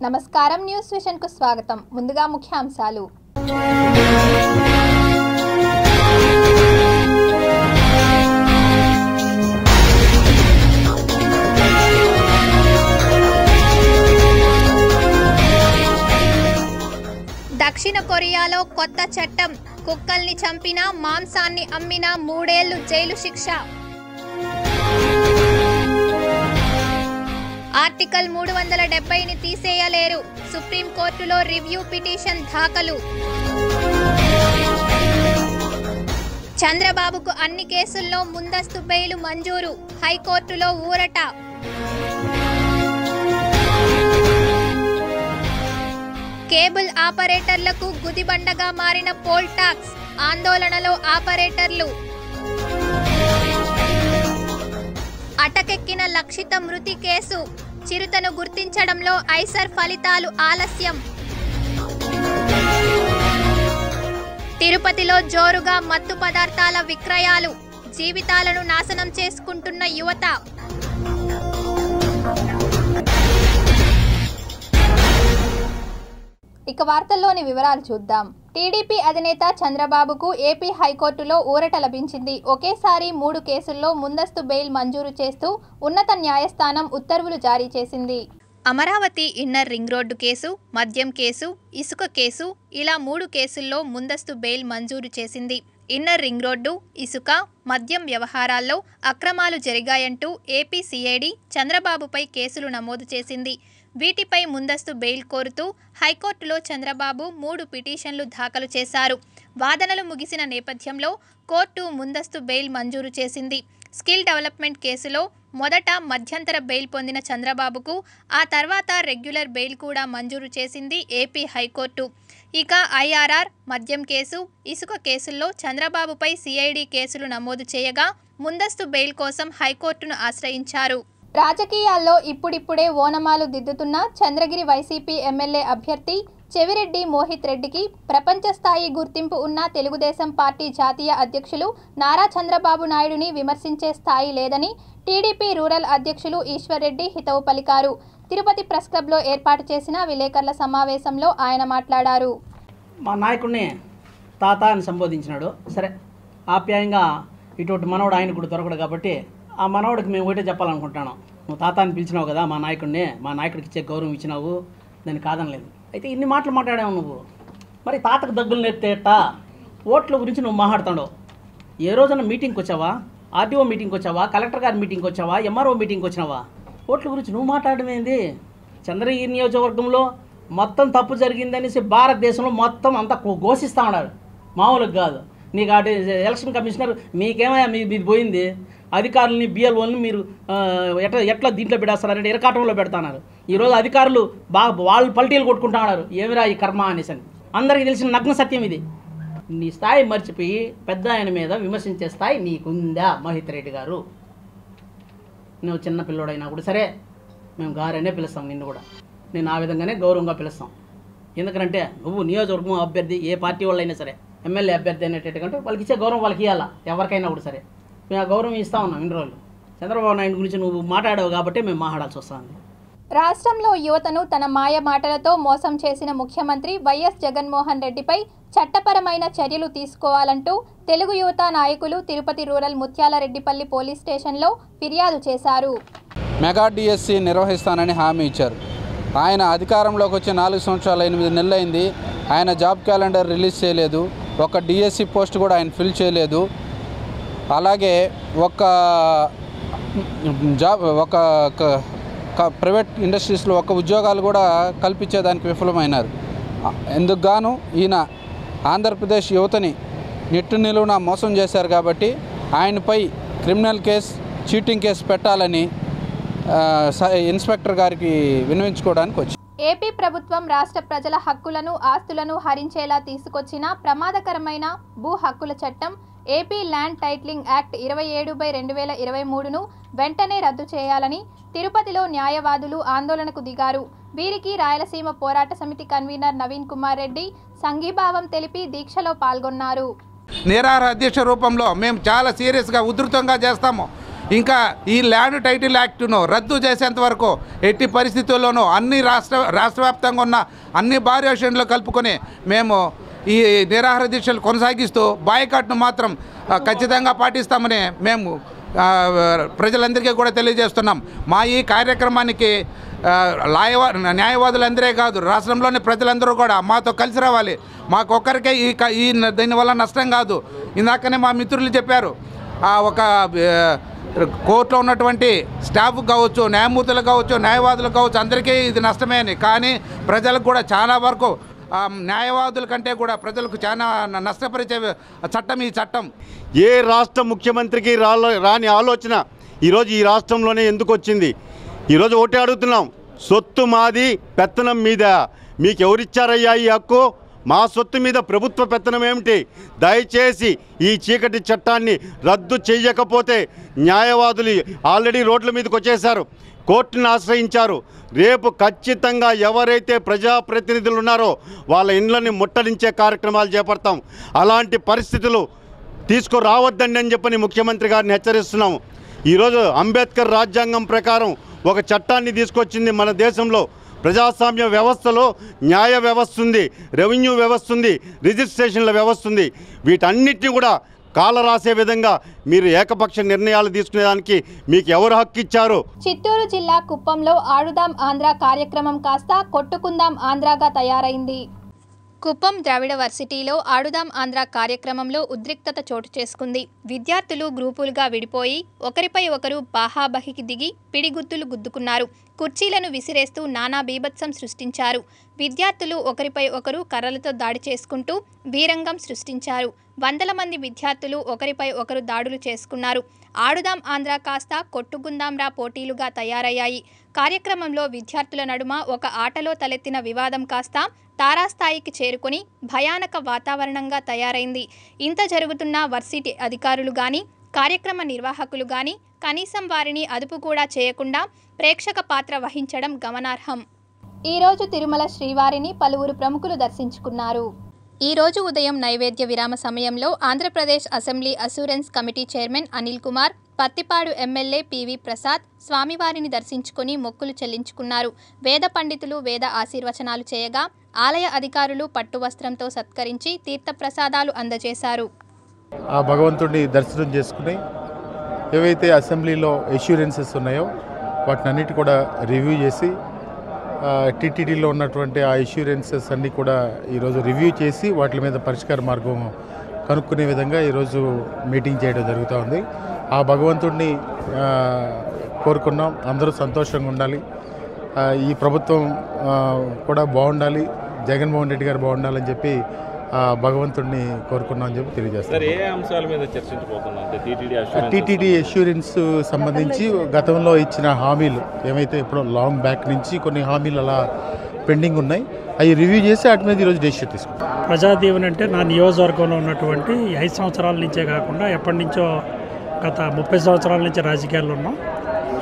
నమస్కారం news vision కు స్వాగతం. ముందుగా ముఖ్యాంశాలు. దక్షిణ కొరియాలో కొత్త చట్టం, కుక్కల్ని చంపినా మాంసాన్ని అమ్మినా 3 ఏళ్లు జైలు శిక్ష. ఆర్టికల్ 370ని తీసేయలేరు, సుప్రీంకోర్టులో రివ్యూ పిటిషన్ దాఖలు. చంద్రబాబుకు అన్ని కేసుల్లో ముందస్తు బెయిల్ మంజూరు, హైకోర్టులో ఊరట. కేబుల్ ఆపరేటర్లకు గుదిబండగా మారిన పోల్ టాక్స్, ఆందోళనలో ఆపరేటర్లు. అటకెక్కిన లక్షిత మృతి కేసు, చిరుతను గుర్తించడంలో ఐసర్ ఫలితాలు ఆలస్యం. తిరుపతిలో జోరుగా మత్తు పదార్థాల విక్రయాలు, జీవితాలను నాశనం చేసుకుంటున్న యువత. ఇక వార్తల్లోని వివరాలు చూద్దాం. టీడీపీ అధినేత చంద్రబాబుకు ఏపీ హైకోర్టులో ఊరట లభించింది. ఒకేసారి 3 కేసుల్లో ముందస్తు బెయిల్ మంజూరు చేస్తూ ఉన్నత న్యాయస్థానం ఉత్తర్వులు జారీ చేసింది. Amaravati inner ring road case, మద్యం కేసు, ఇసుక కేసు ఇలా 3 కేసుల్లో ముందస్తు బెయిల్ మంజూరు చేసింది. ఇన్నర్ రింగ్ రోడ్డు, ఇసుక, మద్యం వ్యవహారాల్లో అక్రమాలు జరిగాయంటూ ఏపీ సిఐడి చంద్రబాబుపై కేసులు నమోదు చేసింది. వీటిపై ముందస్తు బెయిల్ కోరుతూ హైకోర్టులో చంద్రబాబు 3 పిటిషన్లు దాఖలు చేశారు. వాదనలు ముగిసిన నేపథ్యంలో కోర్టు ముందస్తు బెయిల్ మంజూరు చేసింది. స్కిల్ డెవలప్మెంట్ కేసులో మొదట మధ్యంతర బెయిల్ పొందిన చంద్రబాబుకు ఆ తర్వాత రెగ్యులర్ బెయిల్ కూడా మంజూరు చేసింది ఏపీ హైకోర్టు. ఇక ఐఆర్ఆర్, మద్యం కేసు, ఇసుక కేసుల్లో చంద్రబాబుపై సిఐడి కేసులు నమోదు చేయగా ముందస్తు బెయిల్ కోసం హైకోర్టును ఆశ్రయించారు. రాజకీయాల్లో ఇప్పుడిప్పుడే ఓనమాలు దిద్దుతున్న చంద్రగిరి వైసీపీ ఎమ్మెల్యే అభ్యర్థి చెవిరెడ్డి మోహిత్ రెడ్డికి ప్రపంచ స్థాయి గుర్తింపు ఉన్న తెలుగుదేశం పార్టీ జాతీయ అధ్యక్షులు నారా చంద్రబాబు నాయుడుని విమర్శించే స్థాయి లేదని టీడీపీ రూరల్ అధ్యక్షులు ఈశ్వర్ రెడ్డి హితవు పలికారు. తిరుపతి ప్రెస్ క్లబ్లో ఏర్పాటు చేసిన విలేకరుల సమావేశంలో ఆయన మాట్లాడారు. మా నాయకుడిని తాత అని సంబోధించినాడు. సరే, ఆప్యాయంగా ఇటువంటి మనవడు ఆయన కూడా దొరకడు కాబట్టి ఆ మనవడికి మేము ఒకటే చెప్పాలనుకుంటున్నాను. నువ్వు తాత అని పిలిచినావు కదా మా నాయకుడిని, మా నాయకుడికి ఇచ్చే గౌరవం ఇచ్చినావు, దాన్ని కాదనలేదు. అయితే ఇన్ని మాటలు మాట్లాడావు నువ్వు. మరి తాతకు దగ్గులు నేర్పితే ఎట్టా? ఓట్ల గురించి నువ్వు మాట్లాడుతున్నావు. ఏ రోజున మీటింగ్కి వచ్చావా? ఆర్టీఓ మీటింగ్కి వచ్చావా? కలెక్టర్ గారి మీటింగ్కి వచ్చావా? ఎంఆర్ఓ మీటింగ్కి వచ్చినావా? ఓట్ల గురించి నువ్వు మాట్లాడడం ఏంది? చంద్రగిరి నియోజకవర్గంలో మొత్తం తప్పు జరిగిందనేసి భారతదేశంలో మొత్తం అంతా ఘోషిస్తూ ఉన్నారు. మామూలుగా కాదు. నీకు అటు ఎలక్షన్ కమిషనర్ మీకేమయ్యా మీది పోయింది, అధికారులని బిఎల్ఓని మీరు ఎట్లా దీంట్లో పెడేస్తారంటే ఇరకాటంలో పెడతాన్నారు. ఈరోజు అధికారులు బాగా వాళ్ళు పల్టీలు కొట్టుకుంటా ఉన్నారు. ఏమిరా ఈ కర్మ అనేసి అని. అందరికీ తెలిసిన నగ్న సత్యం ఇది. నీ స్థాయి మర్చిపోయి పెద్ద ఆయన మీద విమర్శించే స్థాయి నీకుందా మోహిత్ రెడ్డి గారు? నువ్వు చిన్న పిల్లోడైనా కూడా సరే మేము గారనే పిలుస్తాం నిన్ను కూడా. నేను ఆ విధంగానే గౌరవంగా పిలుస్తాం. ఎందుకంటే నువ్వు నియోజకవర్గం అభ్యర్థి, ఏ పార్టీ వాళ్ళైనా సరే ఎమ్మెల్యే అభ్యర్థి అనేటట్టుకంటే వాళ్ళకి ఇచ్చే గౌరవం వాళ్ళకి ఇవ్వాలా, ఎవరికైనా కూడా సరే. మేము ఆ గౌరవం ఇస్తా ఉన్నాం ఇన్ని రోజులు. చంద్రబాబు నాయుడు గురించి నువ్వు మాట్లాడావు కాబట్టి మేము మాట్లాడాల్సి వస్తుంది. రాష్ట్రంలో యువతను తన మాయ మాటలతో మోసం చేసిన ముఖ్యమంత్రి వైఎస్ జగన్మోహన్ రెడ్డిపై చట్టపరమైన చర్యలు తీసుకోవాలంటూ తెలుగు యువత నాయకులు తిరుపతి రూరల్ ముత్యాలరెడ్డిపల్లి పోలీస్ స్టేషన్లో ఫిర్యాదు చేశారు. మెగా డిఎస్సి నిర్వహిస్తానని హామీ ఇచ్చారు. ఆయన అధికారంలోకి వచ్చి 4 సంవత్సరాలు 8 నెలలైంది. ఆయన జాబ్ క్యాలెండర్ రిలీజ్ చేయలేదు. ఒక డిఎస్సి పోస్ట్ కూడా ఆయన ఫిల్ చేయలేదు. అలాగే ఒక ప్రైవేట్ ఇండస్ట్రీస్లో ఒక ఉద్యోగాలు కూడా కల్పించేదానికి విఫలమైనారు. ఎందుకు గాను ఈయన ఆంధ్రప్రదేశ్ యువతని నిట్టు నిలువున మోసం చేశారు కాబట్టి ఆయనపై క్రిమినల్ కేసు, చీటింగ్ కేసు పెట్టాలని ఇన్స్పెక్టర్ గారికి విన్నవించుకోవడానికి వచ్చి. ఏపీ ప్రభుత్వం రాష్ట్ర ప్రజల హక్కులను, ఆస్తులను హరించేలా తీసుకొచ్చిన ప్రమాదకరమైన భూ హక్కుల చట్టం ఏపీ ల్యాండ్ టైటిలింగ్ యాక్ట్ 27/2023ను వెంటనే రద్దు చేయాలని తిరుపతిలో న్యాయవాదులు ఆందోళనకు దిగారు. వీరికి రాయలసీమ పోరాట సమితి కన్వీనర్ నవీన్ కుమార్ రెడ్డి సంఘీభావం తెలిపి దీక్షలో పాల్గొన్నారు. నిరాహార దీక్ష రూపంలో మేము చాలా సీరియస్గా ఉధృతంగా చేస్తాము. ఇంకా ఈ ల్యాండ్ టైటిల్ యాక్ట్ను రద్దు చేసేంత వరకు ఎట్టి పరిస్థితుల్లోనూ అన్ని రాష్ట్ర వ్యాప్తంగా ఉన్న అన్ని భారీ స్టేషన్లు కలుపుకొని మేము ఈ నిరాహార దీక్షలు కొనసాగిస్తూ బాయ్కాట్ను మాత్రం ఖచ్చితంగా పాటిస్తామని మేము ప్రజలందరికీ కూడా తెలియజేస్తున్నాం. మా ఈ కార్యక్రమానికి న్యాయవాదులందరే కాదు, రాష్ట్రంలోని ప్రజలందరూ కూడా మాతో కలిసి రావాలి. మాకొక్కరికే ఈ దీనివల్ల నష్టం కాదు. ఇందాకనే మా మిత్రులు చెప్పారు, ఒక కోర్టులో ఉన్నటువంటి స్టాఫ్ కావచ్చు, న్యాయమూర్తులు కావచ్చు, న్యాయవాదులు కావచ్చు, అందరికీ ఇది నష్టమే అని. కానీ ప్రజలకు కూడా చాలా వరకు న్యాయవాదుల కంటే కూడా ప్రజలకు చాలా నష్టపరిచే చట్టం ఈ చట్టం. ఏ రాష్ట్ర ముఖ్యమంత్రికి రాని ఆలోచన ఈరోజు ఈ రాష్ట్రంలోనే ఎందుకు వచ్చింది? ఈరోజు ఒకటే అడుగుతున్నాం, సొత్తు మాది, పెత్తనం మీద. మీకు ఎవరిచ్చారయ్యా ఈ హక్కు? మా సొత్తు మీద ప్రభుత్వ పెత్తనం ఏమిటి? దయచేసి ఈ చీకటి చట్టాన్ని రద్దు చేయకపోతే న్యాయవాదులు ఆల్రెడీ రోడ్ల మీదకి వచ్చేశారు, కోర్టును ఆశ్రయించారు. రేపు ఖచ్చితంగా ఎవరైతే ప్రజాప్రతినిధులు ఉన్నారో వాళ్ళ ఇండ్లని ముట్టడించే కార్యక్రమాలు చేపడతాం. అలాంటి పరిస్థితులు తీసుకురావద్దండి అని చెప్పని ముఖ్యమంత్రి గారిని హెచ్చరిస్తున్నాము. ఈరోజు అంబేద్కర్ రాజ్యాంగం ప్రకారం ఒక చట్టాన్ని తీసుకొచ్చింది మన దేశంలో. ప్రజాస్వామ్య వ్యవస్థలో న్యాయ వ్యవస్థ ఉంది, రెవెన్యూ వ్యవస్థ ఉంది, రిజిస్ట్రేషన్ల వ్యవస్థ ఉంది. వీటన్నిటిని కూడా కాల రాసే విధంగా మీరు ఏకపక్ష నిర్ణయాలు తీసుకునేదానికి మీకు ఎవరు హక్కు ఇచ్చారు? చిత్తూరు జిల్లా కుప్పంలో ఆడుదాం ఆంధ్ర కార్యక్రమం కాస్త కొట్టుకుందాం ఆంధ్రాగా తయారైంది. కుప్పం ద్రావిడ వర్సిటీలో ఆడుదాం ఆంధ్ర కార్యక్రమంలో ఉద్రిక్తత చోటు చేసుకుంది. విద్యార్థులు గ్రూపులుగా విడిపోయి ఒకరిపై ఒకరు బాహాబహికి దిగి పిడిగుద్దులు గుద్దుకున్నారు. కుర్చీలను విసిరేస్తూ నానా బీభత్సం సృష్టించారు. విద్యార్థులు ఒకరిపై ఒకరు కర్రలతో దాడి చేసుకుంటూ వీరంగం సృష్టించారు. వందల మంది విద్యార్థులు ఒకరిపై ఒకరు దాడులు చేసుకున్నారు. ఆడుదాం ఆంధ్ర కాస్త కొట్టుకుందాంరా పోటీలుగా తయారయ్యాయి. కార్యక్రమంలో విద్యార్థుల నడుమ ఒక ఆటలో తలెత్తిన వివాదం కాస్త తారాస్థాయికి చేరుకొని భయానక వాతావరణంగా తయారైంది. ఇంత జరుగుతున్న వర్సిటీ అధికారులు గాని, కార్యక్రమ నిర్వాహకులు గాని కనీసం వారిని అదుపు కూడా చేయకుండా ప్రేక్షక పాత్ర వహించడం గమనార్హం. ఈరోజు తిరుమల శ్రీవారిని పలువురు ప్రముఖులు దర్శించుకున్నారు. ఈ రోజు ఉదయం నైవేద్య విరామ సమయంలో Andhra Pradesh assembly assurance committee chairman Anil Kumar, Pattipadu MLA PV Prasad స్వామివారిని దర్శించుకుని మొక్కులు చెల్లించుకున్నారు. వేద పండితులు వేద ఆశీర్వచనాలు చేయగా ఆలయ అధికారులు పట్టు వస్త్రంతో సత్కరించి తీర్థప్రసాదాలు అందజేశారు. ఆ భగవంతుడిని దర్శనం చేసుకుని ఏవైతే అసెంబ్లీలో ఎష్యూరెన్సెస్ ఉన్నాయో వాటినన్నిటి కూడా రివ్యూ చేసి టీటీడీలో ఉన్నటువంటి ఆ ఇష్యూరెన్సెస్ అన్నీ కూడా ఈరోజు రివ్యూ చేసి వాటి మీద పరిష్కార మార్గం కనుక్కునే విధంగా ఈరోజు మీటింగ్ చేయడం జరుగుతూ ఉంది. ఆ భగవంతుడిని కోరుకున్నాం, అందరూ సంతోషంగా ఉండాలి, ఈ ప్రభుత్వం కూడా బాగుండాలి, జగన్మోహన్ రెడ్డి గారు బాగుండాలని చెప్పి భగవంతుడిని కోరుకున్నామని చెప్పి తెలియజేస్తారు. ఏ అంశాల మీద చర్చించబోతున్నారు? టీటీడీ అష్యూరెన్స్ సంబంధించి గతంలో ఇచ్చిన హామీలు ఏమైతే ఇప్పుడు లాంగ్ బ్యాక్ నుంచి కొన్ని హామీలు అలా పెండింగ్ ఉన్నాయి, అవి రివ్యూ చేసి వాటి మీద ఈరోజు డెసిషన్ తీసుకుంటాం. ప్రజాదీవెన అంటే నా నియోజకవర్గంలో ఉన్నటువంటి 5 సంవత్సరాల నుంచే కాకుండా ఎప్పటి నుంచో గత 30 సంవత్సరాల నుంచి రాజకీయాల్లో ఉన్నాం.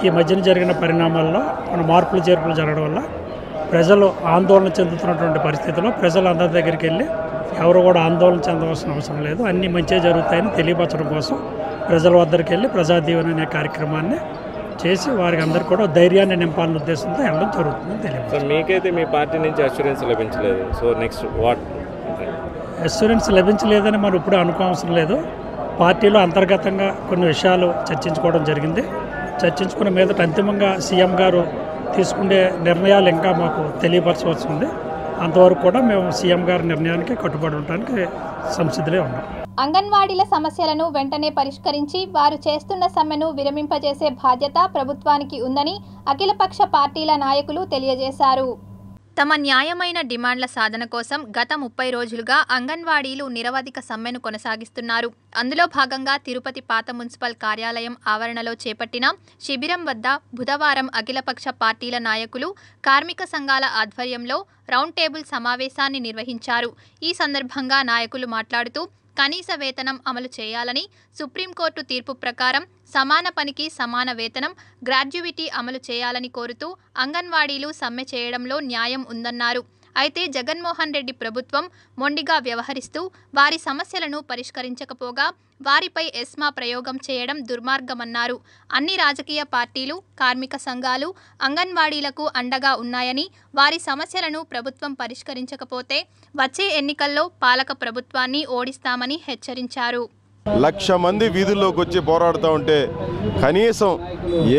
ఈ మధ్యన జరిగిన పరిణామాల్లో మన మార్పులు చేర్పులు జరగడం వల్ల ప్రజలు ఆందోళన చెందుతున్నటువంటి పరిస్థితుల్లో ప్రజలు అందరి దగ్గరికి వెళ్ళి ఎవరు కూడా ఆందోళన చెందవలసిన అవసరం లేదు, అన్నీ మంచిగా జరుగుతాయని తెలియపరచడం కోసం ప్రజల వద్దరికి వెళ్ళి ప్రజాదీవెన అనే కార్యక్రమాన్ని చేసి వారికి అందరికీ కూడా ధైర్యాన్ని నింపాలనే ఉద్దేశంతో వెళ్ళడం జరుగుతుందని తెలియదు. మీకైతే మీ పార్టీ నుంచి అష్యూరెన్స్ లభించలేదు, సో నెక్స్ట్ వాట్? అష్యూరెన్స్ లభించలేదని మనం ఇప్పుడు అనుకోవసరం లేదు. పార్టీలో అంతర్గతంగా కొన్ని విషయాలు చర్చించుకోవడం జరిగింది. చర్చించుకున్న మీదట అంతిమంగా సీఎం గారు తీసుకునే నిర్ణయాలు ఇంకా మాకు తెలియపరచవలసి ఉంది. అంతవరకు కూడా మేము సీఎం గారి నిర్ణయానికి కట్టుబడి ఉండడానికి సంసిద్ధులే ఉన్నాం. అంగన్వాడీల సమస్యలను వెంటనే పరిష్కరించి వారు చేస్తున్న సమ్మెను విరమింపజేసే బాధ్యత ప్రభుత్వానికి ఉందని అఖిలపక్ష పార్టీల నాయకులు తెలియజేశారు. తమ న్యాయమైన డిమాండ్ల సాధన కోసం గత 30 రోజులుగా అంగన్వాడీలు నిరవధిక సమ్మెను కొనసాగిస్తున్నారు. అందులో భాగంగా తిరుపతి పాత మున్సిపల్ కార్యాలయం ఆవరణలో చేపట్టిన శిబిరం వద్ద బుధవారం అఖిలపక్ష పార్టీల నాయకులు, కార్మిక సంఘాల ఆధ్వర్యంలో రౌండ్ టేబుల్ సమావేశాన్ని నిర్వహించారు. ఈ సందర్భంగా నాయకులు మాట్లాడుతూ కనీస వేతనం అమలు చేయాలని, సుప్రీంకోర్టు తీర్పు ప్రకారం సమాన పనికి సమాన వేతనం, గ్రాడ్యుయిటీ అమలు చేయాలని కోరుతూ అంగన్వాడీలు సమ్మె చేయడంలో న్యాయం ఉందన్నారు. అయితే జగన్మోహన్ రెడ్డి ప్రభుత్వం మొండిగా వ్యవహరిస్తూ వారి సమస్యలను పరిష్కరించకపోగా వారిపై ఎస్మా ప్రయోగం చేయడం దుర్మార్గమన్నారు. అన్ని రాజకీయ పార్టీలు, కార్మిక సంఘాలు అంగన్వాడీలకు అండగా ఉన్నాయని, వారి సమస్యలను ప్రభుత్వం పరిష్కరించకపోతే వచ్చే ఎన్నికల్లో పాలక ప్రభుత్వాన్ని ఓడిస్తామని హెచ్చరించారు. 1,00,000 మంది వీధుల్లోకి వచ్చి పోరాడుతూ ఉంటే కనీసం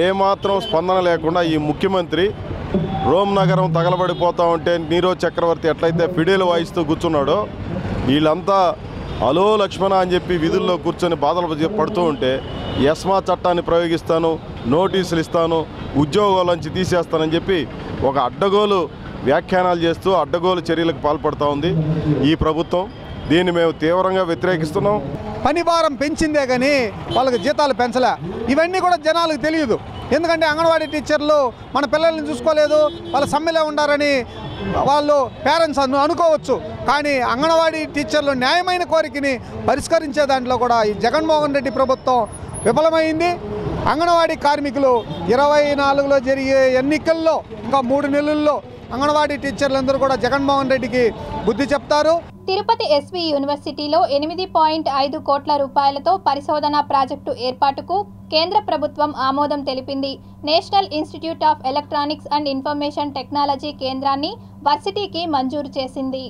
ఏమాత్రం స్పందన లేకుండా ఈ ముఖ్యమంత్రి రోమ్ నగరం తగలబడిపోతూ ఉంటే నీరజ్ చక్రవర్తి ఎట్లయితే ఫిడేలు వాయిస్తూ కూర్చున్నాడో వీళ్ళంతా అలో లక్ష్మణ అని చెప్పి వీధుల్లో కూర్చొని బాధలు పడుతూ ఉంటే ఎస్మా చట్టాన్ని ప్రయోగిస్తాను, నోటీసులు ఇస్తాను, ఉద్యోగాల నుంచి తీసేస్తానని చెప్పి ఒక అడ్డగోలు వ్యాఖ్యానాలు చేస్తూ అడ్డగోలు చర్యలకు పాల్పడుతూ ఉంది ఈ ప్రభుత్వం. దీన్ని మేము తీవ్రంగా వ్యతిరేకిస్తున్నాం. పని భారం పెంచిందే కానీ వాళ్ళకి జీతాలు పెంచలే. ఇవన్నీ కూడా జనాలకు తెలియదు. ఎందుకంటే అంగన్వాడీ టీచర్లు మన పిల్లల్ని చూసుకోలేదు, వాళ్ళ సమ్మెలో ఉండారని వాళ్ళు పేరెంట్స్ అనుకోవచ్చు. కానీ అంగన్వాడీ టీచర్లు న్యాయమైన కోరికని పరిష్కరించే దాంట్లో కూడా ఈ జగన్మోహన్ రెడ్డి ప్రభుత్వం విఫలమైంది. అంగన్వాడీ కార్మికులు 24లో జరిగే ఎన్నికల్లో ఇంకా 3 నెలల్లో అంగన్వాడీ టీచర్లందరూ కూడా జగన్మోహన్ రెడ్డికి బుద్ధి చెప్తారు. తిరుపతి ఎస్వి యూనివర్సిటీలో 8.5 కోట్ల రూపాయలతో పరిశోధనా ప్రాజెక్టు ఏర్పాటుకు కేంద్ర ప్రభుత్వం ఆమోదం తెలిపింది. National institute of electronics and information technology కేంద్రాన్ని వర్సిటీకి మంజూరు చేసింది.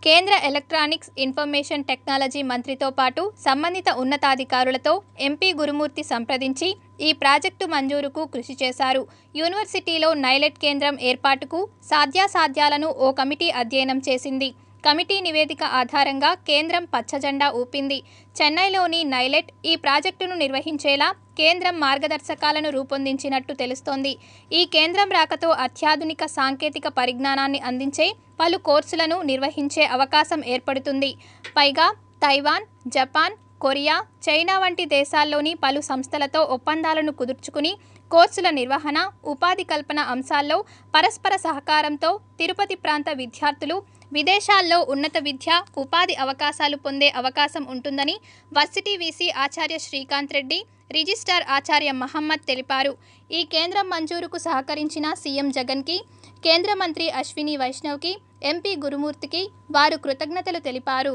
కేంద్ర ఎలక్ట్రానిక్స్ ఇన్ఫర్మేషన్ టెక్నాలజీ మంత్రితో పాటు సంబంధిత ఉన్నతాధికారులతో ఎంపీ గురుమూర్తి సంప్రదించి ఈ ప్రాజెక్టు మంజూరుకు కృషి చేశారు. యూనివర్సిటీలో నైలెట్ కేంద్రం ఏర్పాటుకు సాధ్యాసాధ్యాలను ఓ కమిటీ అధ్యయనం చేసింది. కమిటీ నివేదిక ఆధారంగా కేంద్రం పచ్చజెండా ఊపింది. చెన్నైలోని నైలెట్ ఈ ప్రాజెక్టును నిర్వహించేలా కేంద్రం మార్గదర్శకాలను రూపొందించినట్టు తెలుస్తోంది. ఈ కేంద్రం రాకతో అత్యాధునిక సాంకేతిక పరిజ్ఞానాన్ని అందించే పలు కోర్సులను నిర్వహించే అవకాశం ఏర్పడుతుంది. పైగా తైవాన్, జపాన్, కొరియా, చైనా వంటి దేశాల్లోని పలు సంస్థలతో ఒప్పందాలను కుదుర్చుకుని కోర్సుల నిర్వహణ, ఉపాధి కల్పన అంశాల్లో పరస్పర సహకారంతో తిరుపతి ప్రాంత విద్యార్థులు విదేశాల్లో ఉన్నత విద్య, ఉపాధి అవకాశాలు పొందే అవకాశం ఉంటుందని వర్సిటీ వీసీ ఆచార్య శ్రీకాంత్ రెడ్డి, రిజిస్ట్రార్ ఆచార్య మహమ్మద్ తెలిపారు. ఈ కేంద్రం మంజూరుకు సహకరించిన సీఎం జగన్కి, కేంద్ర మంత్రి అశ్విని వైష్ణవ్కి, ఎంపీ గురుమూర్తికి వారు కృతజ్ఞతలు తెలిపారు.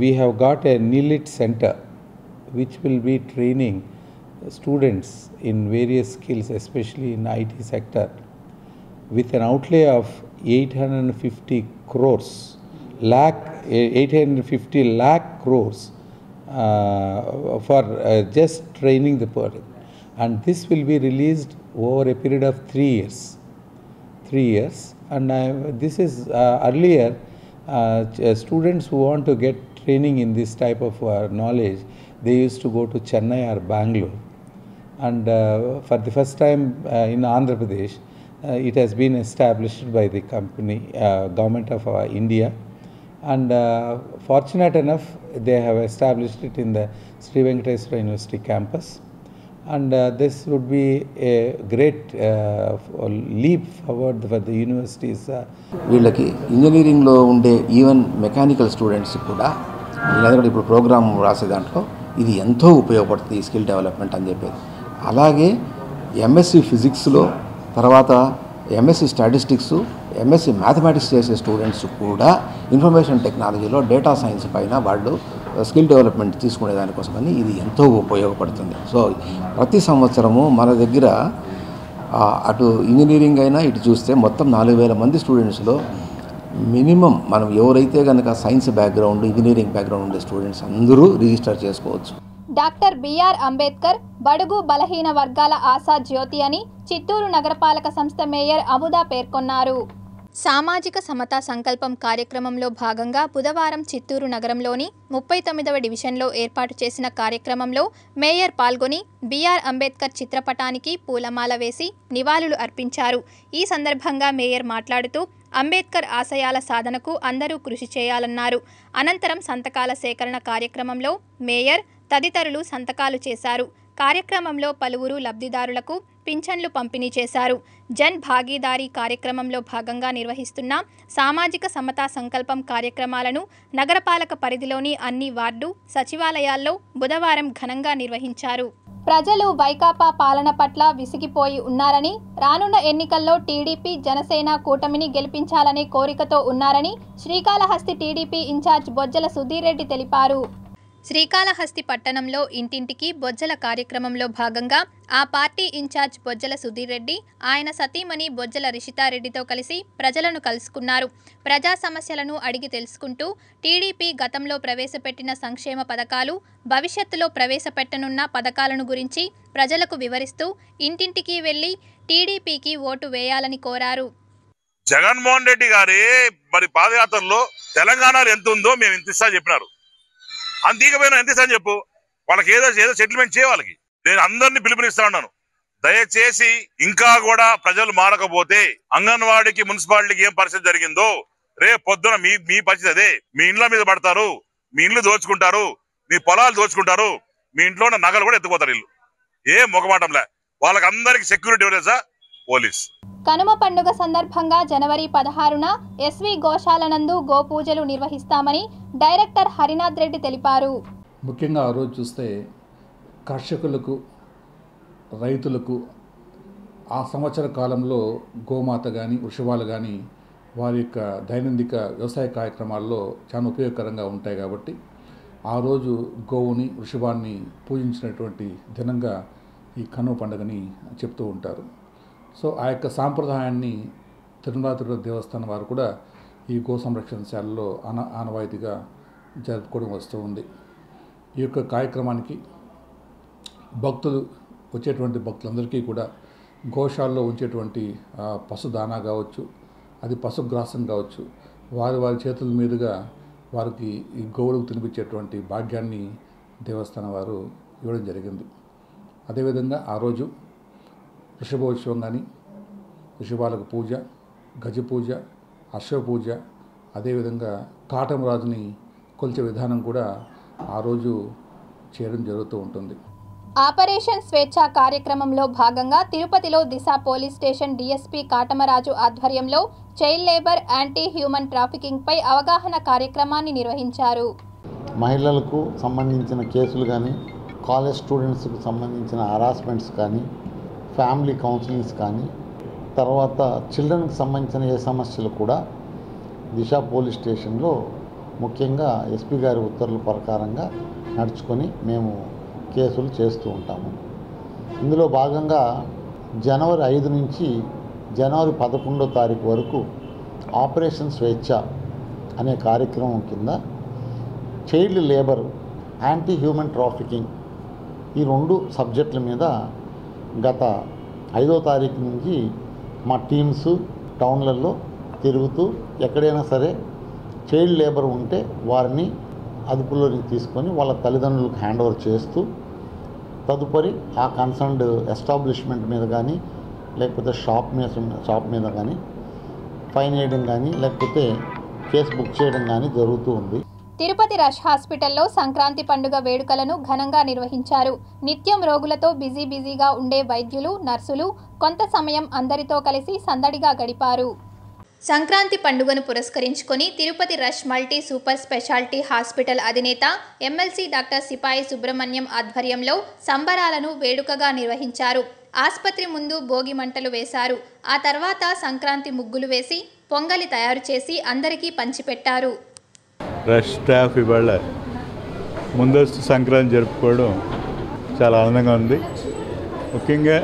We have got a NILIT center which will be training students in various skills, especially in IT sector, with an outlay of 850 lakh crores for just training the person, and this will be released over a period of 3 years. And this is earlier students who want to get training in this type of knowledge, they used to go to Chennai or Bangalore, and for the first time in Andhra Pradesh it has been established by the government of India, and fortunate enough they have established it in the Sri Venkateswara University campus, and this would be a great leap forward for the universities. వీళ్ళకి ఇంజనీరింగ్లో ఉండే even mechanical students కూడా వీళ్ళందరూ ఇప్పుడు programme రాసే దాంట్లో ఇది ఎంతో ఉపయోగపడుతుంది ఈ స్కిల్ డెవలప్మెంట్ అని చెప్పేది. అలాగే ఎంఎస్సి ఫిజిక్స్లో, తర్వాత ఎంఎస్సి స్టాటిస్టిక్స్, ఎంఎస్సి మ్యాథమెటిక్స్ చేసే స్టూడెంట్స్ కూడా ఇన్ఫర్మేషన్ టెక్నాలజీలో, డేటా సైన్స్ పైన వాళ్ళు స్కిల్ డెవలప్మెంట్ తీసుకునే దానికోసమని ఇది ఎంతో ఉపయోగపడుతుంది. సో ప్రతి సంవత్సరము మన దగ్గర అటు ఇంజనీరింగ్ అయినా ఇటు చూస్తే మొత్తం 4,000 మంది స్టూడెంట్స్లో మినిమం మనం ఎవరైతే కనుక సైన్స్ బ్యాక్గ్రౌండ్, ఇంజనీరింగ్ బ్యాక్గ్రౌండ్ ఉండే స్టూడెంట్స్ అందరూ రిజిస్టర్ చేసుకోవచ్చు. డాక్టర్ బిఆర్ అంబేద్కర్ బడుగు బలహీన వర్గాల ఆశా జ్యోతి అని చిత్తూరు నగరపాలక సంస్థ మేయర్ అముదా పేర్కొన్నారు. సామాజిక సమతా సంకల్పం కార్యక్రమంలో భాగంగా బుధవారం చిత్తూరు నగరంలోని 39వ డివిజన్లో ఏర్పాటు చేసిన కార్యక్రమంలో మేయర్ పాల్గొని బిఆర్ అంబేద్కర్ చిత్రపటానికి పూలమాల వేసి నివాళులు అర్పించారు. ఈ సందర్భంగా మేయర్ మాట్లాడుతూ అంబేద్కర్ ఆశయాల సాధనకు అందరూ కృషి చేయాలన్నారు. అనంతరం సంతకాల సేకరణ కార్యక్రమంలో మేయర్ తదితరులు సంతకాలు చేశారు. కార్యక్రమంలో పలువురు లబ్ధిదారులకు పింఛన్లు పంపిణీ చేశారు. జన్ భాగీదారీ కార్యక్రమంలో భాగంగా నిర్వహిస్తున్న సామాజిక సమతా సంకల్పం కార్యక్రమాలను నగరపాలక పరిధిలోని అన్ని వార్డు, సచివాలయాల్లో బుధవారం ఘనంగా నిర్వహించారు. ప్రజలు వైకాపా పాలన పట్ల విసిగిపోయి ఉన్నారని, రానున్న ఎన్నికల్లో టీడీపీ జనసేన కూటమిని గెలిపించాలనే కోరికతో ఉన్నారని శ్రీకాళహస్తి టీడీపీ ఇన్ఛార్జ్ బొజ్జల సుధీర్ రెడ్డి తెలిపారు. శ్రీకాళహస్తి పట్టణంలో ఇంటింటికి బొజ్జల కార్యక్రమంలో భాగంగా ఆ పార్టీ ఇన్ఛార్జ్ బొజ్జల సుధీర్ రెడ్డి ఆయన సతీమణి బొజ్జల రిషితారెడ్డితో కలిసి ప్రజలను కలుసుకున్నారు. ప్రజా సమస్యలను అడిగి తెలుసుకుంటూ టీడీపీ గతంలో ప్రవేశపెట్టిన సంక్షేమ పథకాలు, భవిష్యత్తులో ప్రవేశపెట్టనున్న పథకాలను గురించి ప్రజలకు వివరిస్తూ ఇంటింటికి వెళ్లి టీడీపీకి ఓటు వేయాలని కోరారు. జగన్మోహన్ రెడ్డి గారి మరి పాదయాత్రలో తెలంగాణలో ఎంత ఉందో మేము ఇంత ఇస్తా చెప్పినారు. అంతీకపోయినా ఎంత ఇస్తా చెప్పు, వాళ్ళకి ఏదో సెటిల్మెంట్ చేయాలి. నేను అందరినీ పిలుపునిస్తున్నాను, దయచేసి ఇంకా కూడా ప్రజలు మారకపోతే అంగన్వాడికి మున్సిపాలిటీకి ఏం పరిస్థితి జరిగిందో రేపు పొద్దున మీ పరిస్థితి అదే. మీ ఇండ్ల మీద పడతారు, మీ ఇండ్లు దోచుకుంటారు, మీ పొలాలు దోచుకుంటారు, మీ ఇంట్లో ఉన్న నగలు కూడా ఎత్తుకోతారు. ఇల్లు ఏ మొగమాటంలే, వాళ్ళకి అందరికి సెక్యూరిటీ ఎవరేసా పోలీస్. కనుమ పండుగ సందర్భంగా జనవరి 16న ఎస్వి గోశాల నందు గోపూజలు నిర్వహిస్తామని డైరెక్టర్ హరినాథ్ రెడ్డి తెలిపారు. ముఖ్యంగా ఆ రోజు చూస్తే కర్షకులకు, రైతులకు ఆ సంవత్సర కాలంలో గోమాత కానీ వృషభాలు కానీ వారి యొక్క దైనందిక వ్యవసాయ కార్యక్రమాల్లో చాలా ఉపయోగకరంగా ఉంటాయి. కాబట్టి ఆ రోజు గోవుని, వృషభాన్ని పూజించినటువంటి దినంగా ఈ కనుమ పండుగని చెప్తూ ఉంటారు. సో ఆ యొక్క సాంప్రదాయాన్ని తిరుమల దేవస్థానం వారు కూడా ఈ గో సంరక్షణశాలలో ఆనవాయితీగా జరుపుకోవడం వస్తూ ఉంది. ఈ యొక్క కార్యక్రమానికి భక్తులు వచ్చేటువంటి భక్తులందరికీ కూడా గోశాలలో ఉంచేటువంటి పశు దానా కావచ్చు, అది పశుగ్రాసం కావచ్చు, వారి చేతుల మీదుగా వారికి ఈ గోవులకు తినిపించేటువంటి భాగ్యాన్ని దేవస్థానం వారు ఇవ్వడం జరిగింది. అదేవిధంగా ఆ రోజు వృషభోత్సవం కానీ, వృషభాలకు పూజ, గజ పూజ, అశ్వ పూజ, అదేవిధంగా కాటమరాజుని కొలిచే విధానం కూడా ఆ రోజు చేయడం జరుగుతూ ఉంటుంది. ఆపరేషన్ స్వేచ్ఛ కార్యక్రమంలో భాగంగా తిరుపతిలో Disha police station DSP Kataraju ఆధ్వర్యంలో child labour, anti human trafficking పై అవగాహన కార్యక్రమాన్ని నిర్వహించారు. మహిళలకు సంబంధించిన కేసులు కానీ, కాలేజ్ స్టూడెంట్స్కు సంబంధించిన హరాస్మెంట్స్ కానీ, ఫ్యామిలీ కౌన్సిలింగ్స్ కానీ, తర్వాత చిల్డ్రన్కి సంబంధించిన ఏ సమస్యలు కూడా దిశ పోలీస్ స్టేషన్లో ముఖ్యంగా ఎస్పీ గారి ఉత్తర్వుల ప్రకారంగా నడుచుకొని మేము కేసులు చేస్తూ ఉంటాము. ఇందులో భాగంగా జనవరి 5 నుంచి జనవరి 11వ తారీఖు వరకు ఆపరేషన్ స్వేచ్ఛ అనే కార్యక్రమం కింద child labour, anti human trafficking ఈ 2 సబ్జెక్టుల మీద గత 5వ తారీఖు నుంచి మా టీమ్స్ టౌన్లలో తిరుగుతూ ఎక్కడైనా సరే చైల్డ్ లేబర్ ఉంటే వారిని అదుపులోకి తీసుకొని వాళ్ళ తల్లిదండ్రులకు హ్యాండ్ ఓవర్ చేస్తూ తదుపరి ఆ కన్సర్న్డ్ ఎస్టాబ్లిష్మెంట్ మీద కానీ, లేకపోతే షాప్ మీద కానీ ఫైన్ వేయడం కానీ, లేకపోతే కేసు బుక్ చేయడం కానీ జరుగుతూ ఉంది. తిరుపతి రష్ హాస్పిటల్లో సంక్రాంతి పండుగ వేడుకలను ఘనంగా నిర్వహించారు. నిత్యం రోగులతో బిజీగా ఉండే వైద్యులు, నర్సులు కొంత సమయం అందరితో కలిసి సందడిగా గడిపారు. సంక్రాంతి పండుగను పురస్కరించుకొని Tirupati rush multi super speciality hospital అధినేత ఎమ్మెల్సీ డాక్టర్ సిపాయి సుబ్రహ్మణ్యం ఆధ్వర్యంలో సంబరాలను వేడుకగా నిర్వహించారు. ఆసుపత్రి ముందు భోగి మంటలు వేశారు. ఆ తర్వాత సంక్రాంతి ముగ్గులు వేసి పొంగలి తయారు చేసి అందరికీ పంచిపెట్టారు. రష్ స్టాఫ్ ఇవాళ ముందస్తు సంక్రాంతి జరుపుకోవడం చాలా ఆనందంగా ఉంది. ముఖ్యంగా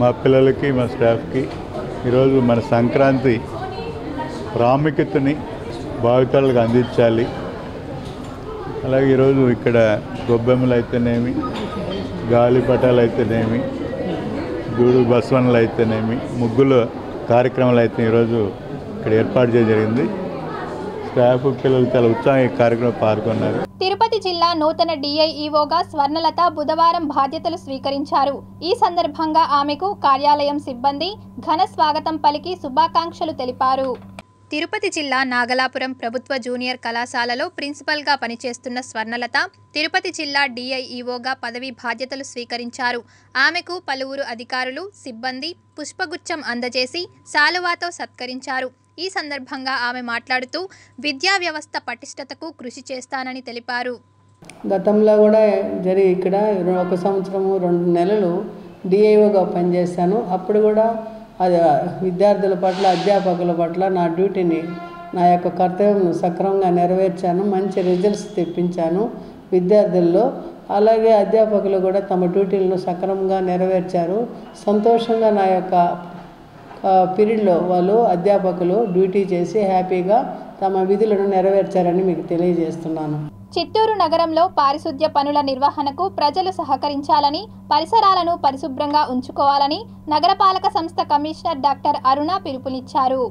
మా పిల్లలకి, మా స్టాఫ్కి ఈరోజు మన సంక్రాంతి ప్రాముఖ్యతని భావితరాలకు అందించాలి. అలాగే ఈరోజు ఇక్కడ గొబ్బెమ్మలు అయితేనేమి, గాలిపటాలు అయితేనేమి, గూడు బసవన్నలు అయితేనేమి, ముగ్గుల కార్యక్రమాలు అయితే ఈరోజు ఇక్కడ ఏర్పాటు చేయడం జరిగింది. స్టాఫ్ పిల్లలు చాలా ఉత్సాహంగా ఈ కార్యక్రమం పాల్గొన్నారు. తిరుపతి జిల్లా నూతన డిఐఈఓగా స్వర్ణలత బుధవారం బాధ్యతలు స్వీకరించారు. ఈ సందర్భంగా ఆమెకు కార్యాలయం సిబ్బంది ఘన స్వాగతం పలికి శుభాకాంక్షలు తెలిపారు. తిరుపతి జిల్లా నాగలాపురం ప్రభుత్వ జూనియర్ కళాశాలలో ప్రిన్సిపల్గా పనిచేస్తున్న స్వర్ణలత తిరుపతి జిల్లా డిఐఈఓగా పదవి బాధ్యతలు స్వీకరించారు. ఆమెకు పలువురు అధికారులు, సిబ్బంది పుష్పగుచ్చం అందజేసి శాలువాతో సత్కరించారు. ఈ సందర్భంగా ఆమె మాట్లాడుతూ విద్యా వ్యవస్థ పటిష్టతకు కృషి చేస్తానని తెలిపారు. గతంలో కూడా ఇక్కడ 1 సంవత్సరము 2 నెలలు డిఐఓగా పనిచేశాను. అప్పుడు కూడా అది విద్యార్థుల పట్ల అధ్యాపకుల పట్ల నా డ్యూటీని నా యొక్క కర్తవ్యం సక్రమంగా నెరవేర్చాను. మంచి రిజల్ట్స్ తెప్పించాను విద్యార్థుల్లో. అలాగే అధ్యాపకులు కూడా తమ డ్యూటీలను సక్రమంగా నెరవేర్చారు. సంతోషంగా నా యొక్క పీరియడ్లో వాళ్ళు అధ్యాపకులు డ్యూటీ చేసి హ్యాపీగా తమ విధులను నెరవేర్చారని మీకు తెలియజేస్తున్నాను. చిత్తూరు నగరంలో పారిశుద్ధ్య పనుల నిర్వహణకు ప్రజలు సహకరించాలని, పరిసరాలను పరిశుభ్రంగా ఉంచుకోవాలని నగరపాలక సంస్థ కమిషనర్ డాక్టర్ అరుణ పిలుపునిచ్చారు.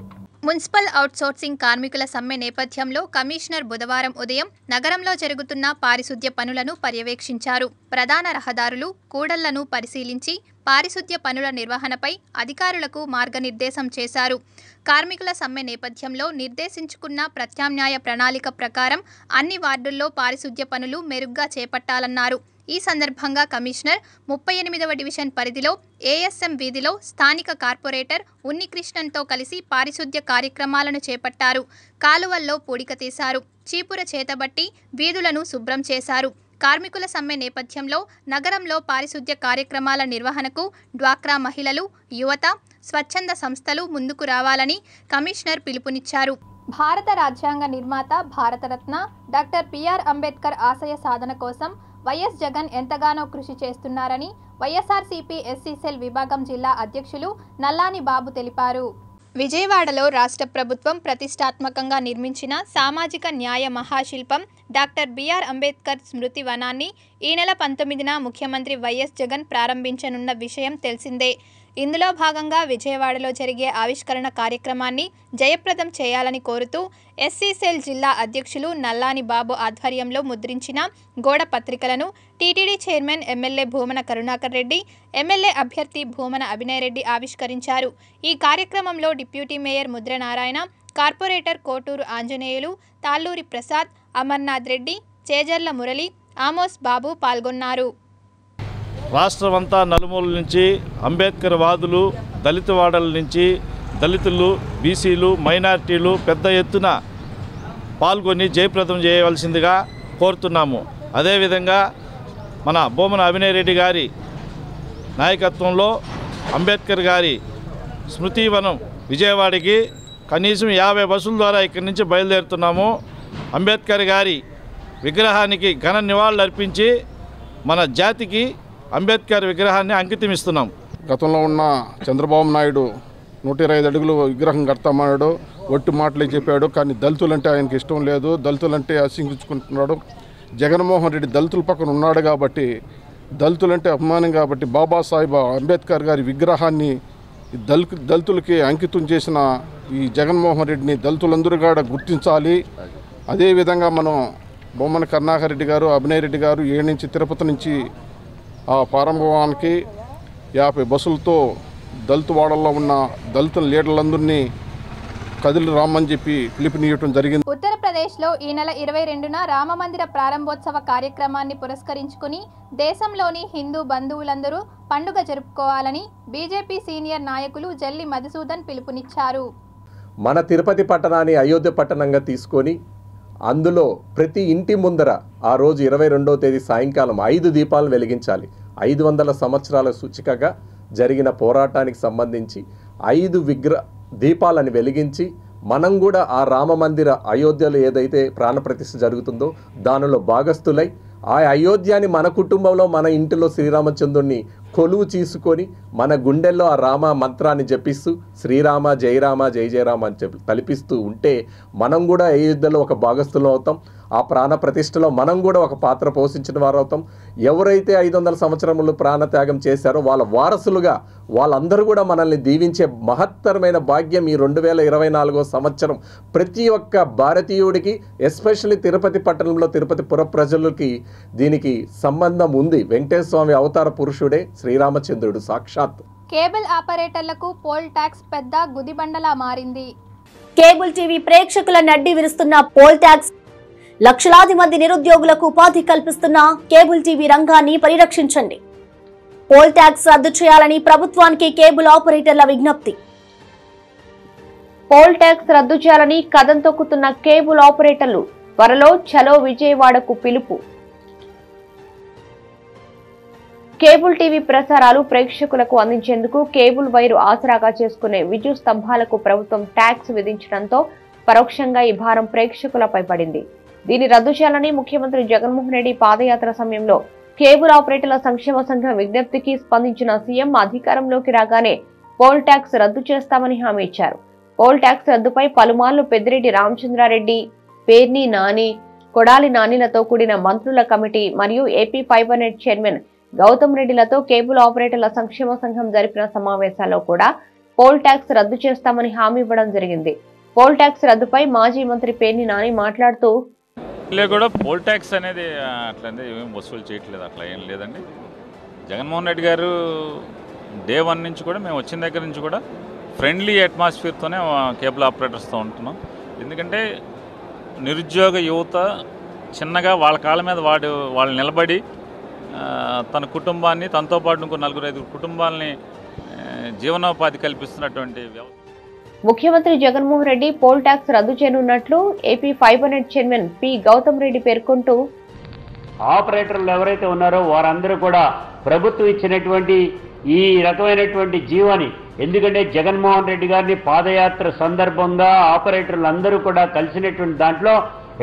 మున్సిపల్ అవుట్సోర్సింగ్ కార్మికుల సమ్మె నేపథ్యంలో కమిషనర్ బుధవారం ఉదయం నగరంలో జరుగుతున్న పారిశుద్ధ్య పనులను పర్యవేక్షించారు. ప్రధాన రహదారులు, కూడళ్లను పరిశీలించి పారిశుద్ధ్య పనుల నిర్వహణపై అధికారులకు మార్గనిర్దేశం చేశారు. కార్మికుల సమ్మె నేపథ్యంలో నిర్దేశించుకున్న ప్రత్యామ్నాయ ప్రణాళిక ప్రకారం అన్ని వార్డుల్లో పారిశుద్ధ్య పనులు మెరుగ్గా చేపట్టాలన్నారు. ఈ సందర్భంగా కమిషనర్ 38వ డివిజన్ పరిధిలో ఏఎస్ఎం వీధిలో స్థానిక కార్పొరేటర్ ఉన్నికృష్ణన్తో కలిసి పారిశుద్ధ్య కార్యక్రమాలను చేపట్టారు. కాలువల్లో పూడిక తీశారు. చీపుర చేతబట్టి వీధులను శుభ్రం చేశారు. కార్మికుల సమ్మె నేపథ్యంలో నగరంలో పారిశుద్ధ్య కార్యక్రమాల నిర్వహణకు డ్వాక్రా మహిళలు, యువత, స్వచ్ఛంద సంస్థలు ముందుకు రావాలని కమిషనర్ పిలుపునిచ్చారు. భారత రాజ్యాంగ నిర్మాత, భారతరత్న డాక్టర్ బిఆర్ అంబేద్కర్ ఆశయ సాధన కోసం వైఎస్ జగన్ ఎంతగానో కృషి చేస్తున్నారని వైఎస్ఆర్సీపీ ఎస్సీ సెల్ విభాగం జిల్లా అధ్యక్షులు నల్లాని బాబు తెలిపారు. విజయవాడలో రాష్ట్ర ప్రభుత్వం ప్రతిష్టాత్మకంగా నిర్మించిన సామాజిక న్యాయ మహాశిల్పం డాక్టర్ బిఆర్ అంబేద్కర్ స్మృతి వనాన్ని ఈ నెల 19న ముఖ్యమంత్రి వైఎస్ జగన్ ప్రారంభించనున్న విషయం తెలిసిందే. ఇందులో భాగంగా విజయవాడలో జరిగే ఆవిష్కరణ కార్యక్రమాన్ని జయప్రదం చేయాలని కోరుతూ ఎస్సీ సెల్ జిల్లా అధ్యక్షులు నల్లాని బాబు ఆధ్వర్యంలో ముద్రించిన గోడ పత్రికలను TTD chairman MLA Bhumana Karunakar Reddy, MLA అభ్యర్థి భూమన అభినయ్ రెడ్డి ఆవిష్కరించారు. ఈ కార్యక్రమంలో deputy mayor Mudranarayana, corporator Koturu Anjaneyulu, Talluri Prasad, Amarnath Reddy, Chejarla Murali, Amos Babu పాల్గొన్నారు. రాష్ట్రమంతా నలుమూల నుంచి అంబేద్కర్ వాదులు, దళిత వాడల నుంచి దళితులు, బీసీలు, మైనారిటీలు పెద్ద ఎత్తున పాల్గొని జయప్రదం చేయవలసిందిగా కోరుతున్నాము. అదేవిధంగా మన భూమన అభినయ్ రెడ్డి గారి నాయకత్వంలో అంబేద్కర్ గారి స్మృతివనం విజయవాడకి కనీసం 50 బస్సుల ద్వారా ఇక్కడి నుంచి బయలుదేరుతున్నాము. అంబేద్కర్ గారి విగ్రహానికి ఘన నివాళులు అర్పించి మన జాతికి అంబేద్కర్ విగ్రహాన్ని అంకితం ఇస్తున్నాం. గతంలో ఉన్న చంద్రబాబు నాయుడు 125 అడుగులు విగ్రహం కడతామన్నాడు, ఒట్టి మాటలే చెప్పాడు. కానీ దళితులంటే ఆయనకి ఇష్టం లేదు, దళితులంటే అసహించుకుంటున్నాడు. జగన్మోహన్ రెడ్డి దళితుల పక్కన ఉన్నాడు కాబట్టి, దళితులంటే అభిమానం కాబట్టి బాబాసాహెబ్ అంబేద్కర్ గారి విగ్రహాన్ని దళితులకి అంకితం చేసిన ఈ జగన్మోహన్ రెడ్డిని దళితులందరూ కూడా గుర్తించాలి. అదేవిధంగా మనం బొమ్మన కరుణాకర్ రెడ్డి గారు, అభినయ్ రెడ్డి గారు ఏడు నుంచి తిరుపతి నుంచి ఆ ప్రారంభానికి 50 బస్సులతో దళిత వాడల్లో ఉన్న దళిత లీడర్లందరినీ కదిలి రామని చెప్పి పిలుపునియటం జరిగింది. ఉత్తరప్రదేశ్లో ఈ నెల 22న రామమందిర ప్రారంభోత్సవ కార్యక్రమాన్ని పురస్కరించుకుని దేశంలోని హిందూ బంధువులందరూ పండుగ జరుపుకోవాలని బీజేపీ సీనియర్ నాయకులు జల్లి మధుసూదన్ పిలుపునిచ్చారు. మన తిరుపతి పట్టణాన్ని అయోధ్య పట్టణంగా తీసుకొని అందులో ప్రతి ఇంటి ముందర ఆ రోజు 22వ తేదీ సాయంకాలం 5 దీపాలు వెలిగించాలి. 500 సంవత్సరాల సూచికగా జరిగిన పోరాటానికి సంబంధించి 5 దీపాలను వెలిగించి మనం కూడా ఆ రామ మందిర అయోధ్యలో ఏదైతే ప్రాణప్రతిష్ఠ జరుగుతుందో దానిలో భాగస్థులై ఆ అయోధ్యని మన కుటుంబంలో మన ఇంటిలో శ్రీరామచంద్రుడిని కొలువు తీసుకొని మన గుండెల్లో ఆ రామ మంత్రాన్ని జపిస్తూ శ్రీరామ జయరామ జయ జయరామ అని చెప్పి తలిపిస్తూ ఉంటే మనం కూడా అయోధ్యలో ఒక భాగస్థులం అవుతాం. ఆ ప్రాణ ప్రతిష్టలో మనం కూడా ఒక పాత్ర పోషించిన వారు అవుతాం. ఎవరైతే 500 సంవత్సరములు ప్రాణత్యాగం చేశారో వాళ్ళ వారసులుగా వాళ్ళందరూ కూడా మనల్ని దీవించే మహత్తరమైన భాగ్యం ఈ 2024 సంవత్సరం ప్రతి ఒక్క భారతీయుడికి, ఎస్పెషల్లీ తిరుపతి పట్టణంలో తిరుపతి పుర ప్రజలకి దీనికి సంబంధం ఉంది. వెంకటేశ్వర స్వామి అవతార పురుషుడే శ్రీరామచంద్రుడు సాక్షాత్. కేబుల్ ఆపరేటర్లకు పోల్ ట్యాక్స్ పెద్ద గుదిబండలా మారింది. కేబుల్ టీవీ ప్రేక్షకుల నడ్డి విరుస్తున్న పోల్ ట్యాక్స్ లక్షలాది మంది నిరుద్యోగులకు ఉపాధి కల్పిస్తున్న కేబుల్ టీవీ రంగాన్ని పరిరక్షించండి. పోల్ ట్యాక్స్ రద్దు చేయాలని ప్రభుత్వానికి కేబుల్ ఆపరేటర్ల విజ్ఞప్తి. పోల్ ట్యాక్స్ రద్దు చేయాలని కదం తొక్కుతున్న కేబుల్ ఆపరేటర్లు త్వరలో చలో విజయవాడకు పిలుపు. కేబుల్ టీవీ ప్రసారాలు ప్రేక్షకులకు అందించేందుకు కేబుల్ వైరు ఆసరాగా చేసుకునే విద్యుత్ స్తంభాలకు ప్రభుత్వం ట్యాక్స్ విధించడంతో పరోక్షంగా ఈ భారం ప్రేక్షకులపై పడింది. దీన్ని రద్దు చేయాలని ముఖ్యమంత్రి జగన్మోహన్ రెడ్డి పాదయాత్ర సమయంలో కేబుల్ ఆపరేటర్ల సంక్షేమ సంఘం విజ్ఞప్తికి స్పందించిన సీఎం అధికారంలోకి రాగానే పోల్ ట్యాక్స్ రద్దు చేస్తామని హామీ ఇచ్చారు. పోల్ ట్యాక్స్ రద్దుపై పలుమార్లు పెద్దిరెడ్డి రామచంద్రారెడ్డి, పేర్ని నాని, కొడాలి నానిలతో కూడిన మంత్రుల కమిటీ మరియు AP fibre net chairman Gautam రెడ్డిలతో కేబుల్ ఆపరేటర్ల సంక్షేమ సంఘం జరిపిన సమావేశాల్లో కూడా పోల్ ట్యాక్స్ రద్దు చేస్తామని హామీ ఇవ్వడం జరిగింది. పోల్ ట్యాక్స్ రద్దుపై మాజీ మంత్రి పేర్ని నాని మాట్లాడుతూ కూడా పోల్ ట్యాక్స్ అనేది అట్లనే ఏమేమి వసూలు చేయట్లేదు, అట్లా ఏం లేదండి. జగన్మోహన్ రెడ్డి గారు డే 1 నుంచి కూడా మేము వచ్చిన దగ్గర నుంచి కూడా ఫ్రెండ్లీ అట్మాస్ఫియర్తోనే కేబుల్ ఆపరేటర్స్తో ఉంటున్నాం. ఎందుకంటే నిరుద్యోగ యువత చిన్నగా వాళ్ళ కాళ్ళ మీద వాళ్ళు నిలబడి తన కుటుంబాన్ని, తనతో పాటు ఇంకో 4-5 కుటుంబాలని జీవనోపాధి కల్పిస్తున్నటువంటి వ్యవస్థ. ముఖ్యమంత్రి జగన్మోహన్ రెడ్డి పోల్ ట్యాక్స్ రద్దు చేయనున్నట్లు AP fibre net chairman P Gautam Reddy పేర్కొంటూ ఆపరేటర్లు ఎవరైతే ఉన్నారో వారందరూ కూడా ప్రభుత్వం ఇచ్చినటువంటి ఈ రకమైనటువంటి జీవోని, ఎందుకంటే జగన్మోహన్ రెడ్డి గారిని పాదయాత్ర సందర్భంగా ఆపరేటర్లు అందరూ కూడా కలిసినటువంటి దాంట్లో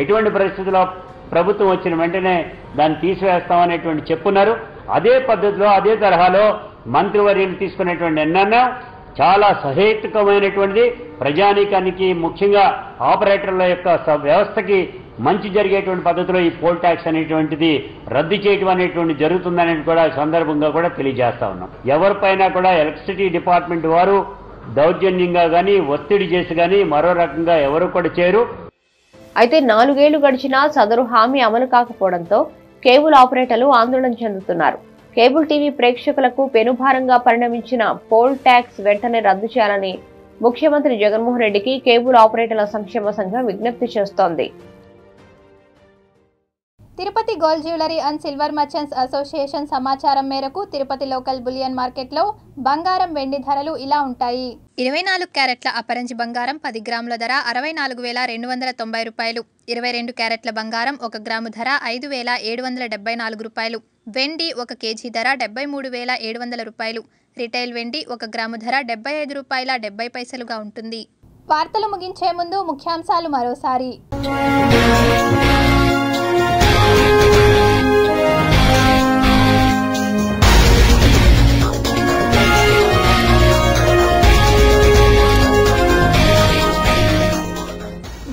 ఎటువంటి పరిస్థితుల్లో ప్రభుత్వం వచ్చిన వెంటనే దాన్ని తీసివేస్తామనేటువంటి చెప్పున్నారు. అదే పద్ధతిలో అదే తరహాలో మంత్రివర్యులు తీసుకునేటువంటి నిర్ణయం చాలా సహేతుకమైనటువంటిది. ప్రజానీకానికి ముఖ్యంగా ఆపరేటర్ల యొక్క వ్యవస్థకి మంచి జరిగేటువంటి పద్ధతిలో ఈ పోల్ ట్యాక్స్ అనేటువంటిది రద్దు చేయడం అనేటువంటి జరుగుతుందనేది కూడా సందర్భంగా కూడా తెలియజేస్తా ఉన్నాం. ఎవరిపైనా కూడా ఎలక్ట్రిసిటీ డిపార్ట్మెంట్ వారు దౌర్జన్యంగా కానీ ఒత్తిడి చేసి కానీ మరో రకంగా ఎవరు కూడా చేయరు. అయితే 4 ఏళ్లు గడిచినా సదరు హామీ అమలు కాకపోవడంతో కేబుల్ ఆపరేటర్లు ఆందోళన చెందుతున్నారు. కేబుల్ టీవీ ప్రేక్షకులకు పెనుభారంగా పరిణమించిన పోల్ ట్యాక్స్ వెంటనే రద్దు చేయాలని ముఖ్యమంత్రి జగన్మోహన్ రెడ్డికి కేబుల్ ఆపరేటర్ల సంక్షేమ సంఘం విజ్ఞప్తి చేస్తోంది. Tirupati gold jewellery and silver merchants association సమాచారం మేరకు తిరుపతి లోకల్ బులియన్ మార్కెట్లో బంగారం, వెండి ధరలు ఇలా ఉంటాయి. 24 క్యారెట్ల అపరంజి బంగారం 10 గ్రాముల ధర 64,290 రూపాయలు. 22 క్యారెట్ల బంగారం 1 గ్రాము ధర 5,774 రూపాయలు. వెండి 1 కేజీ ధర 73,700 రూపాయలు. రిటైల్ వెండి 1 గ్రాము ధర 75 రూపాయల 70 పైసలుగా ఉంటుంది. వార్తలు ముగించే ముందు ముఖ్యాంశాలు మరోసారి.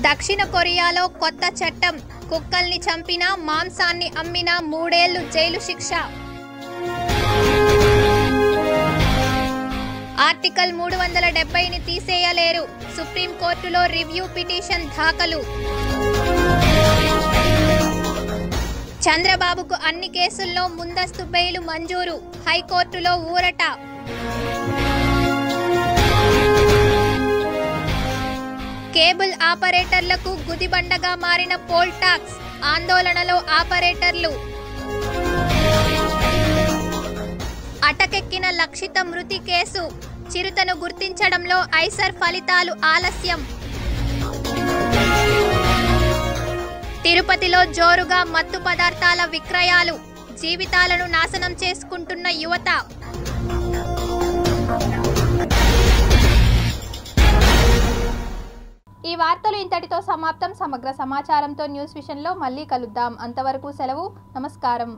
దక్షిణ కొరియాలో కొత్త చట్టం, కుక్కల్ని చంపినా మాంసాన్ని అమ్మినా 3 ఏళ్లు జైలు శిక్ష. ఆర్టికల్ 370ని తీసేయలేరు, సుప్రీంకోర్టులో రివ్యూ పిటిషన్ దాఖలు. చంద్రబాబుకు అన్ని కేసుల్లో ముందస్తు బెయిల్ మంజూరు, హైకోర్టులో ఊరట. కేబుల్ ఆపరేటర్లకు గుదిబండగా మారిన పోల్ టాక్స్, ఆందోళనలో ఆపరేటర్లు. అటకెక్కిన లక్షిత మృతి కేసు, చిరుతను గుర్తించడంలో ఐసర్ ఫలితాలు ఆలస్యం. తిరుపతిలో జోరుగా మత్తు పదార్థాల విక్రయాలు, జీవితాలను నాశనం చేసుకుంటున్న యువత. ఈ వార్తలు ఇంతటితో సమాప్తం. సమగ్ర సమాచారంతో న్యూస్ విషన్లో మళ్ళీ కలుద్దాం. అంతవరకు సెలవు. నమస్కారం.